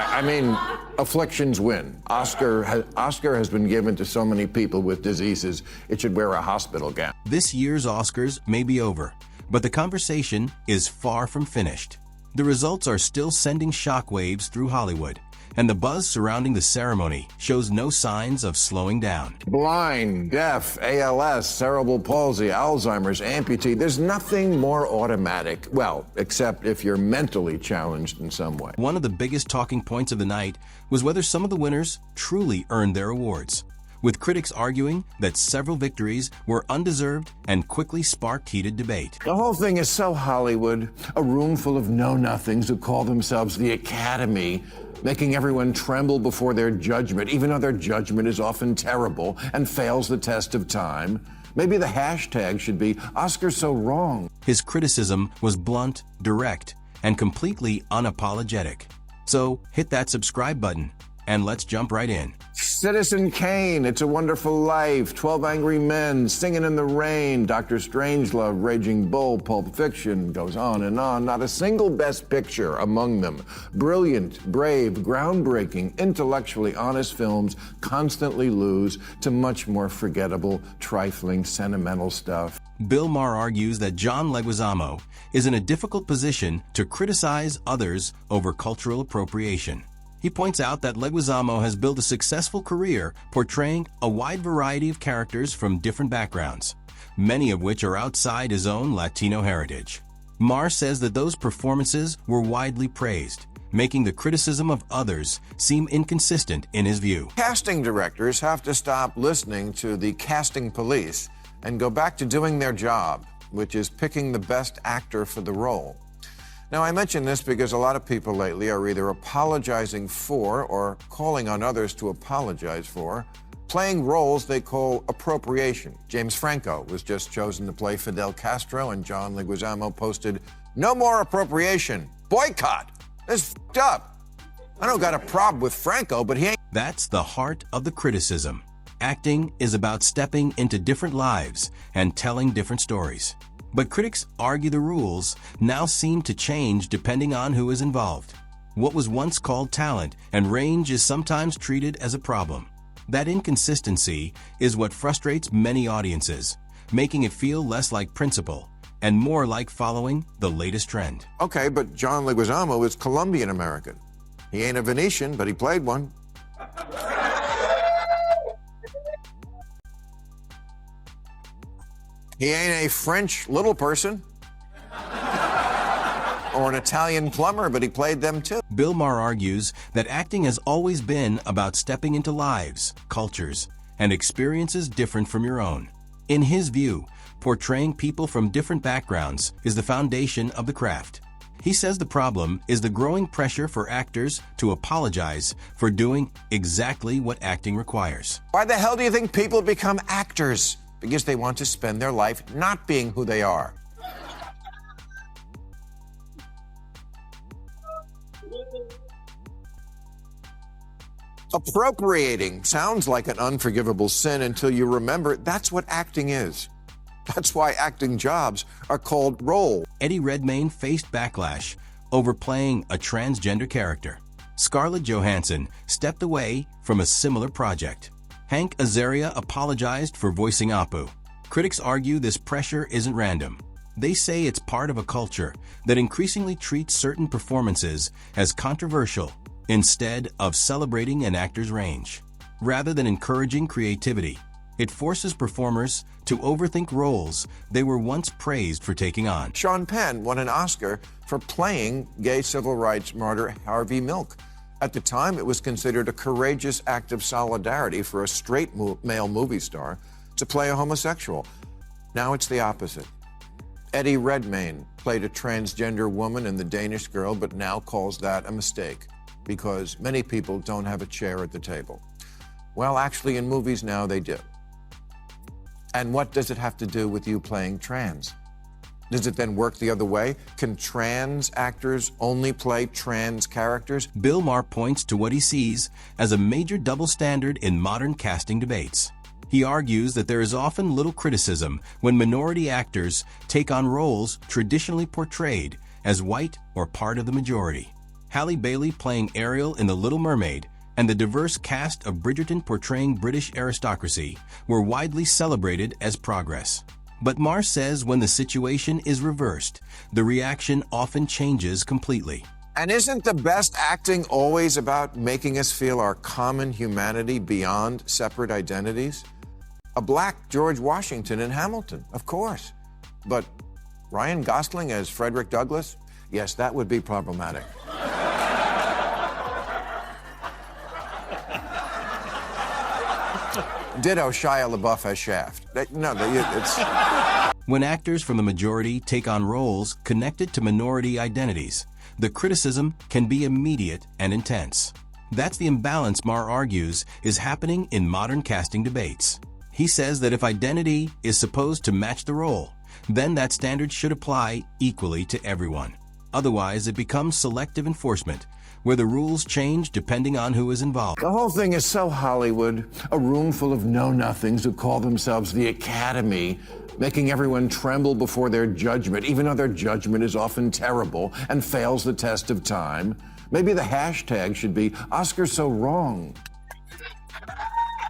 I mean, afflictions win. Oscar has been given to so many people with diseases, it should wear a hospital gown. This year's Oscars may be over, but the conversation is far from finished. The results are still sending shockwaves through Hollywood, and the buzz surrounding the ceremony shows no signs of slowing down. Blind, deaf, ALS, cerebral palsy, Alzheimer's, amputee, there's nothing more automatic. Well, except if you're mentally challenged in some way. One of the biggest talking points of the night was whether some of the winners truly earned their awards, with critics arguing that several victories were undeserved and quickly sparked heated debate. The whole thing is so Hollywood, a room full of know-nothings who call themselves the Academy, making everyone tremble before their judgment, even though their judgment is often terrible and fails the test of time. Maybe the hashtag should be Oscar so wrong. His criticism was blunt, direct, and completely unapologetic. So hit that subscribe button, and let's jump right in. Citizen Kane, It's a Wonderful Life, 12 Angry Men, Singing in the Rain, Dr. Strangelove, Raging Bull, Pulp Fiction, goes on and on. Not a single Best Picture among them. Brilliant, brave, groundbreaking, intellectually honest films constantly lose to much more forgettable, trifling, sentimental stuff. Bill Maher argues that John Leguizamo is in a difficult position to criticize others over cultural appropriation. He points out that Leguizamo has built a successful career portraying a wide variety of characters from different backgrounds, many of which are outside his own Latino heritage. Maher says that those performances were widely praised, making the criticism of others seem inconsistent in his view. Casting directors have to stop listening to the casting police and go back to doing their job, which is picking the best actor for the role. Now, I mention this because a lot of people lately are either apologizing for or calling on others to apologize for, playing roles they call appropriation. James Franco was just chosen to play Fidel Castro, and John Leguizamo posted, "No more appropriation. Boycott. This f***ed up. I don't got a problem with Franco, but he ain't..." That's the heart of the criticism. Acting is about stepping into different lives and telling different stories. But critics argue the rules now seem to change depending on who is involved. What was once called talent and range is sometimes treated as a problem. That inconsistency is what frustrates many audiences, making it feel less like principle and more like following the latest trend. Okay, but John Leguizamo is Colombian American. He ain't a Venetian, but he played one. He ain't a French little person or an Italian plumber, but he played them too. Bill Maher argues that acting has always been about stepping into lives, cultures, and experiences different from your own. In his view, portraying people from different backgrounds is the foundation of the craft. He says the problem is the growing pressure for actors to apologize for doing exactly what acting requires. Why the hell do you think people become actors? Because they want to spend their life not being who they are. Appropriating sounds like an unforgivable sin until you remember that's what acting is. That's why acting jobs are called roles. Eddie Redmayne faced backlash over playing a transgender character. Scarlett Johansson stepped away from a similar project. Hank Azaria apologized for voicing Apu. Critics argue this pressure isn't random. They say it's part of a culture that increasingly treats certain performances as controversial instead of celebrating an actor's range. Rather than encouraging creativity, it forces performers to overthink roles they were once praised for taking on. Sean Penn won an Oscar for playing gay civil rights martyr Harvey Milk. At the time, it was considered a courageous act of solidarity for a straight male movie star to play a homosexual. Now it's the opposite. Eddie Redmayne played a transgender woman in The Danish Girl, but now calls that a mistake because many people don't have a chair at the table. Well, actually, in movies now they do. And what does it have to do with you playing trans? Does it then work the other way? Can trans actors only play trans characters? Bill Maher points to what he sees as a major double standard in modern casting debates. He argues that there is often little criticism when minority actors take on roles traditionally portrayed as white or part of the majority. Halle Bailey playing Ariel in The Little Mermaid, and the diverse cast of Bridgerton portraying British aristocracy were widely celebrated as progress. But Maher says when the situation is reversed, the reaction often changes completely. And isn't the best acting always about making us feel our common humanity beyond separate identities? A black George Washington in Hamilton, of course. But Ryan Gosling as Frederick Douglass? Yes, that would be problematic. Ditto Shia LaBeouf as Shaft. When actors from the majority take on roles connected to minority identities, the criticism can be immediate and intense. That's the imbalance Maher argues is happening in modern casting debates. He says that if identity is supposed to match the role, then that standard should apply equally to everyone. Otherwise, it becomes selective enforcement, where the rules change depending on who is involved. The whole thing is so Hollywood, a room full of know-nothings who call themselves the Academy, making everyone tremble before their judgment, even though their judgment is often terrible and fails the test of time. Maybe the hashtag should be Oscars So Wrong.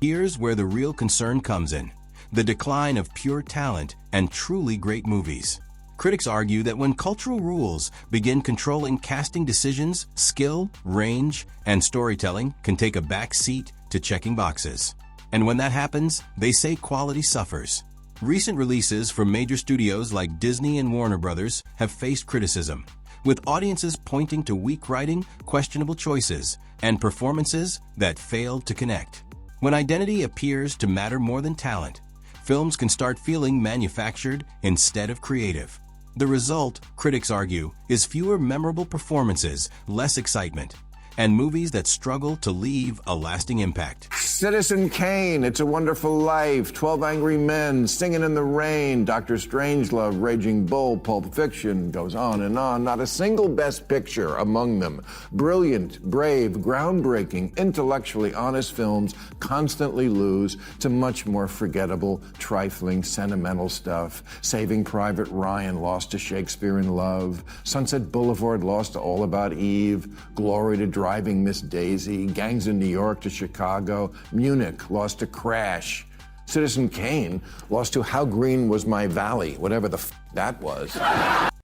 Here's where the real concern comes in: the decline of pure talent and truly great movies. Critics argue that when cultural rules begin controlling casting decisions, skill, range, and storytelling can take a back seat to checking boxes. And when that happens, they say quality suffers. Recent releases from major studios like Disney and Warner Brothers have faced criticism, with audiences pointing to weak writing, questionable choices, and performances that failed to connect. When identity appears to matter more than talent, films can start feeling manufactured instead of creative. The result, critics argue, is fewer memorable performances, less excitement, and movies that struggle to leave a lasting impact. Citizen Kane, It's a Wonderful Life, 12 Angry Men, Singing in the Rain, Dr. Strangelove, Raging Bull, Pulp Fiction, goes on and on. Not a single Best Picture among them. Brilliant, brave, groundbreaking, intellectually honest films constantly lose to much more forgettable, trifling, sentimental stuff. Saving Private Ryan lost to Shakespeare in Love. Sunset Boulevard lost to All About Eve. Glory to Driving Miss Daisy. Gangs in New York to Chicago. Munich lost to Crash. Citizen Kane lost to How Green Was My Valley, whatever the that was.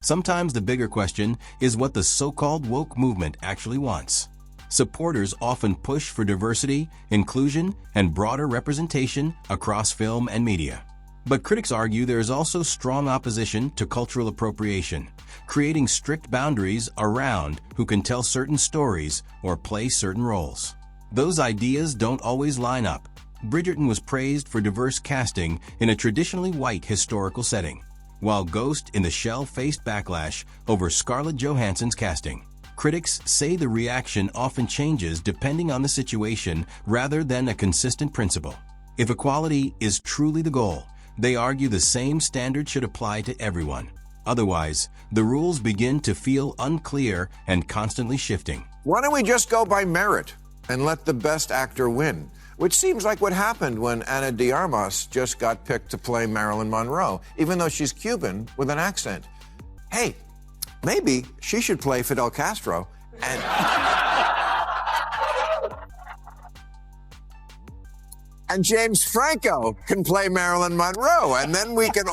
Sometimes the bigger question is what the so-called woke movement actually wants. Supporters often push for diversity, inclusion, and broader representation across film and media. But critics argue there is also strong opposition to cultural appropriation, creating strict boundaries around who can tell certain stories or play certain roles. Those ideas don't always line up. Bridgerton was praised for diverse casting in a traditionally white historical setting, while Ghost in the Shell faced backlash over Scarlett Johansson's casting. Critics say the reaction often changes depending on the situation rather than a consistent principle. If equality is truly the goal, they argue the same standard should apply to everyone. Otherwise, the rules begin to feel unclear and constantly shifting. Why don't we just go by merit and let the best actor win? Which seems like what happened when Ana de Armas just got picked to play Marilyn Monroe, even though she's Cuban with an accent. Hey, maybe she should play Fidel Castro and James Franco can play Marilyn Monroe, and then we can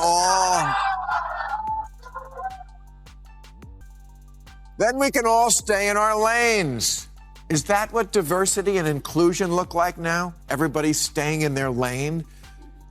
all stay in our lanes. Is that what diversity and inclusion look like now? Everybody's staying in their lane?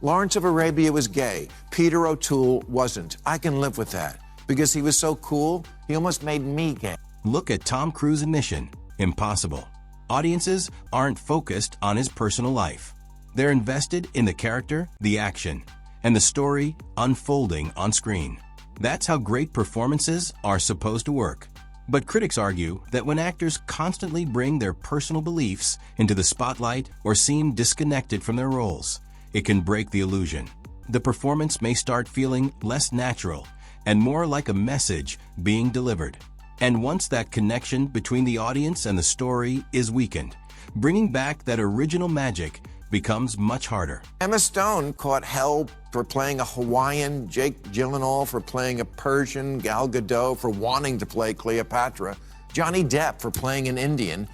Lawrence of Arabia was gay. Peter O'Toole wasn't. I can live with that. Because he was so cool, he almost made me gay. Look at Tom Cruise in Mission Impossible. Audiences aren't focused on his personal life. They're invested in the character, the action, and the story unfolding on screen. That's how great performances are supposed to work. But critics argue that when actors constantly bring their personal beliefs into the spotlight or seem disconnected from their roles, it can break the illusion. The performance may start feeling less natural and more like a message being delivered. And once that connection between the audience and the story is weakened, bringing back that original magic becomes much harder. Emma Stone caught hell for playing a Hawaiian, Jake Gyllenhaal for playing a Persian, Gal Gadot for wanting to play Cleopatra. Johnny Depp for playing an Indian,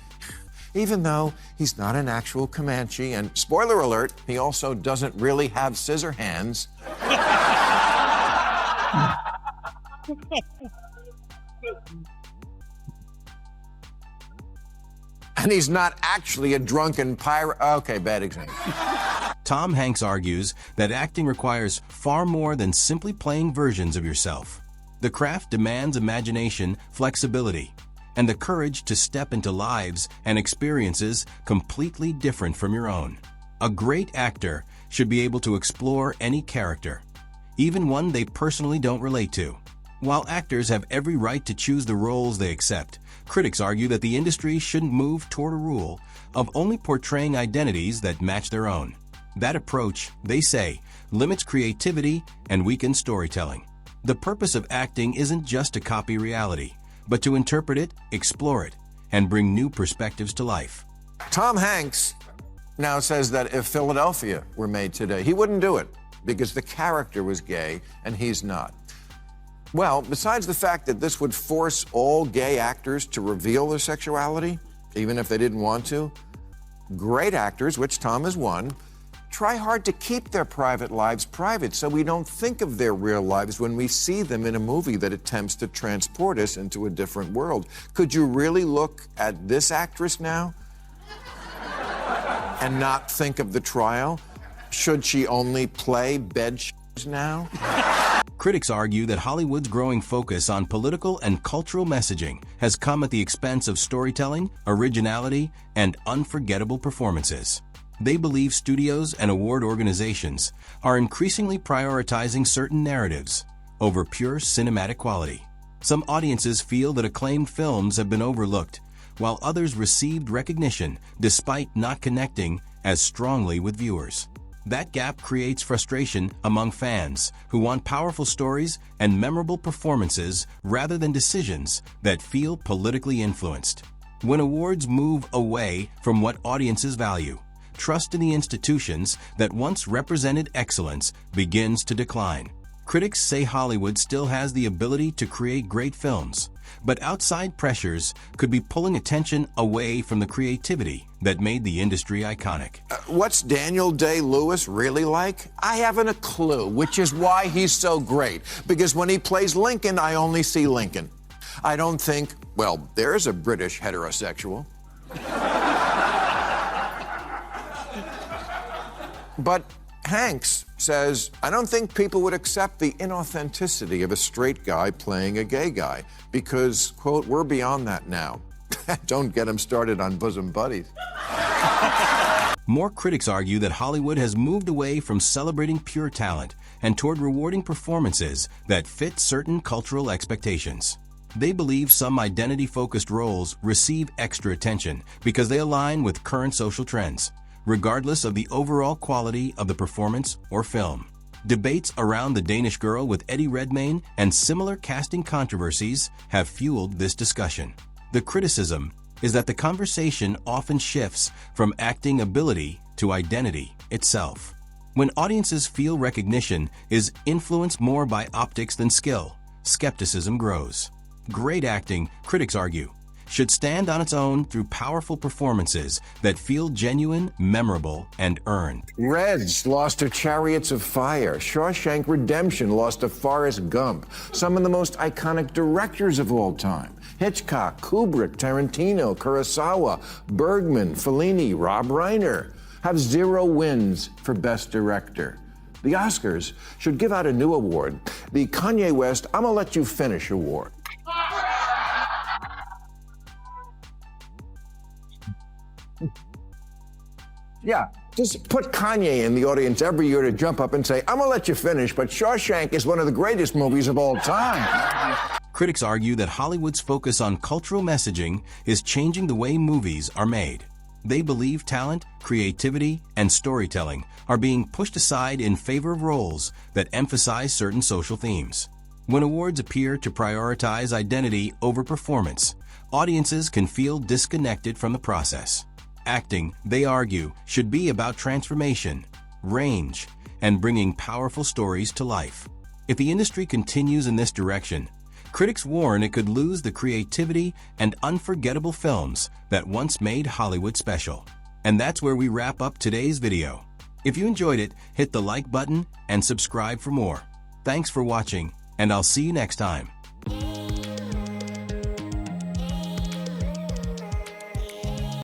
even though he's not an actual Comanche, and spoiler alert, he also doesn't really have scissor hands. And he's not actually a drunken pirate. Okay, bad example. Tom Hanks argues that acting requires far more than simply playing versions of yourself. The craft demands imagination, flexibility, and the courage to step into lives and experiences completely different from your own. A great actor should be able to explore any character, even one they personally don't relate to. While actors have every right to choose the roles they accept, critics argue that the industry shouldn't move toward a rule of only portraying identities that match their own. That approach, they say, limits creativity and weakens storytelling. The purpose of acting isn't just to copy reality, but to interpret it, explore it, and bring new perspectives to life. Tom Hanks now says that if Philadelphia were made today, he wouldn't do it because the character was gay and he's not. Well, besides the fact that this would force all gay actors to reveal their sexuality, even if they didn't want to, great actors, which Tom is one, try hard to keep their private lives private so we don't think of their real lives when we see them in a movie that attempts to transport us into a different world. Could you really look at this actress now and not think of the trial? Should she only play bed now? Critics argue that Hollywood's growing focus on political and cultural messaging has come at the expense of storytelling, originality, and unforgettable performances. They believe studios and award organizations are increasingly prioritizing certain narratives over pure cinematic quality. Some audiences feel that acclaimed films have been overlooked, while others received recognition despite not connecting as strongly with viewers. That gap creates frustration among fans who want powerful stories and memorable performances rather than decisions that feel politically influenced. When awards move away from what audiences value, trust in the institutions that once represented excellence begins to decline. Critics say Hollywood still has the ability to create great films, but outside pressures could be pulling attention away from the creativity that made the industry iconic. What's Daniel Day-Lewis really like? I haven't a clue, which is why he's so great. Because when he plays Lincoln, I only see Lincoln. I don't think, well, there's a British heterosexual. But Hanks says, I don't think people would accept the inauthenticity of a straight guy playing a gay guy because, quote, we're beyond that now. Don't get him started on bosom buddies. More critics argue that Hollywood has moved away from celebrating pure talent and toward rewarding performances that fit certain cultural expectations. They believe some identity-focused roles receive extra attention because they align with current social trends, regardless of the overall quality of the performance or film. Debates around The Danish Girl with Eddie Redmayne and similar casting controversies have fueled this discussion. The criticism is that the conversation often shifts from acting ability to identity itself. When audiences feel recognition is influenced more by optics than skill, skepticism grows. Great acting, critics argue, should stand on its own through powerful performances that feel genuine, memorable, and earned. Reds lost to Chariots of Fire. Shawshank Redemption lost to Forrest Gump. Some of the most iconic directors of all time. Hitchcock, Kubrick, Tarantino, Kurosawa, Bergman, Fellini, Rob Reiner have 0 wins for Best Director. The Oscars should give out a new award, the Kanye West I'ma Let You Finish Award. Yeah, just put Kanye in the audience every year to jump up and say, I'm gonna let you finish, but Shawshank is one of the greatest movies of all time. Critics argue that Hollywood's focus on cultural messaging is changing the way movies are made. They believe talent, creativity, and storytelling are being pushed aside in favor of roles that emphasize certain social themes. When awards appear to prioritize identity over performance, audiences can feel disconnected from the process. Acting, they argue, should be about transformation, range, and bringing powerful stories to life. If the industry continues in this direction, Critics warn it could lose the creativity and unforgettable films that once made Hollywood special. And that's where we wrap up today's video. If you enjoyed it, hit the like button and subscribe for more. Thanks for watching, and I'll see you next time.